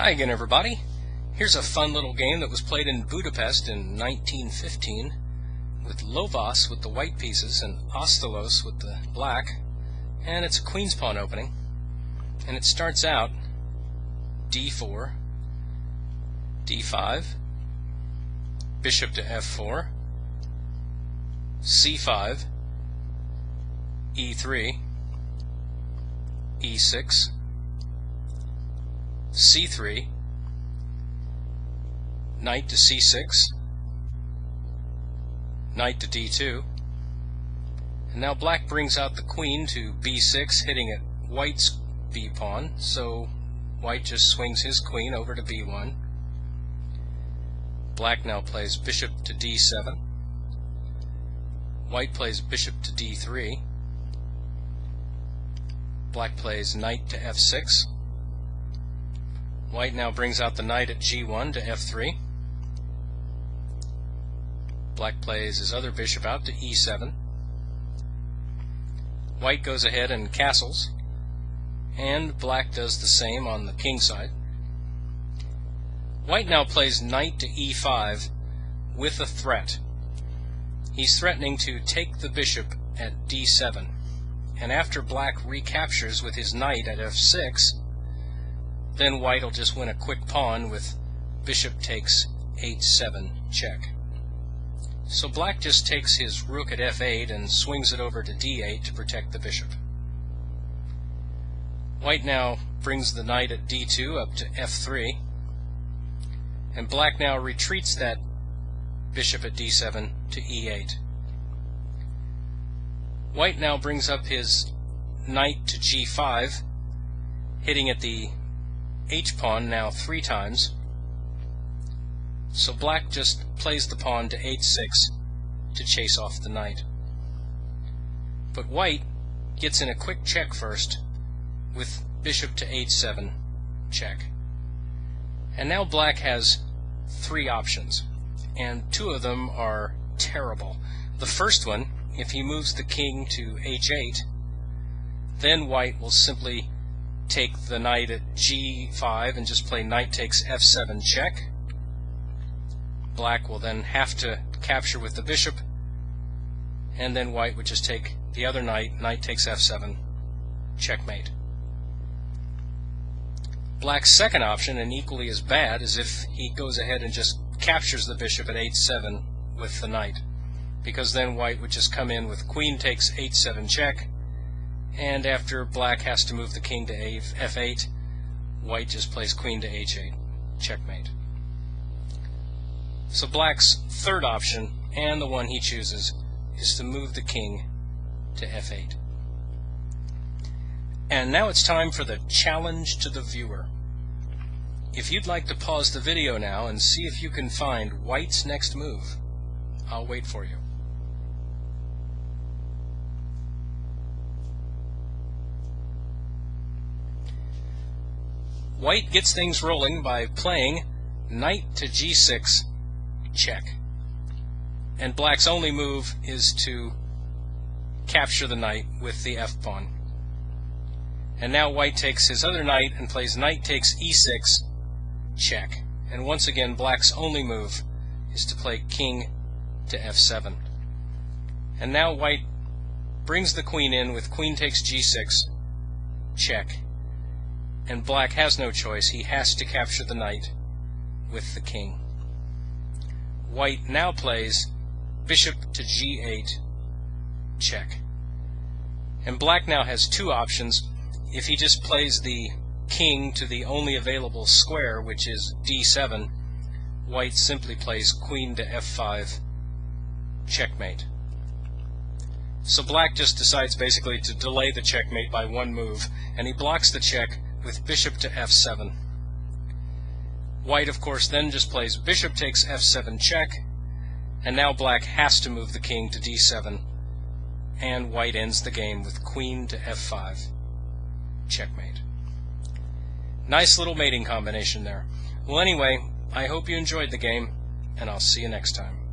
Hi again, everybody. Here's a fun little game that was played in Budapest in 1915 with Lovas with the white pieces and Ostalos with the black, and it's a queen's pawn opening, and it starts out d4, d5, bishop to f4, c5, e3, e6, c3, knight to c6, knight to d2, and now black brings out the queen to b6, hitting at white's b pawn, so white just swings his queen over to b1. Black now plays bishop to d7, white plays bishop to d3, black plays knight to f6, white now brings out the knight at g1 to f3. Black plays his other bishop out to e7. White goes ahead and castles, and black does the same on the king side. White now plays knight to e5 with a threat. He's threatening to take the bishop at d7, and after black recaptures with his knight at f6, then white will just win a quick pawn with bishop takes h7 check. So black just takes his rook at f8 and swings it over to d8 to protect the bishop. White now brings the knight at d2 up to f3, and black now retreats that bishop at d7 to e8. White now brings up his knight to g5, hitting at the h-pawn now 3 times, so black just plays the pawn to h6 to chase off the knight. But white gets in a quick check first with bishop to h7 check. And now black has 3 options, and 2 of them are terrible. The first one, if he moves the king to h8, then white will simply take the knight at g5 and just play knight takes f7 check. Black will then have to capture with the bishop, and then white would just take the other knight, knight takes f7, checkmate. Black's second option, and equally as bad, is if he goes ahead and just captures the bishop at h7 with the knight, because then white would just come in with queen takes h7 check, and after black has to move the king to f8, white just plays queen to h8, checkmate. So black's third option, and the one he chooses, is to move the king to f8. And now it's time for the challenge to the viewer. If you'd like to pause the video now and see if you can find white's next move, I'll wait for you. White gets things rolling by playing knight to g6 check, and black's only move is to capture the knight with the f-pawn. And now white takes his other knight and plays knight takes e6 check, and once again black's only move is to play king to f7. And now white brings the queen in with queen takes g6 check, and black has no choice. He has to capture the knight with the king. White now plays bishop to g8 check, and black now has 2 options. If he just plays the king to the only available square, which is d7, white simply plays queen to f5 checkmate. So black just decides basically to delay the checkmate by 1 move, and he blocks the check with bishop to f7. White, of course, then just plays bishop takes f7 check, and now black has to move the king to d7, and white ends the game with queen to f5 checkmate. Nice little mating combination there. Well, anyway, I hope you enjoyed the game, and I'll see you next time.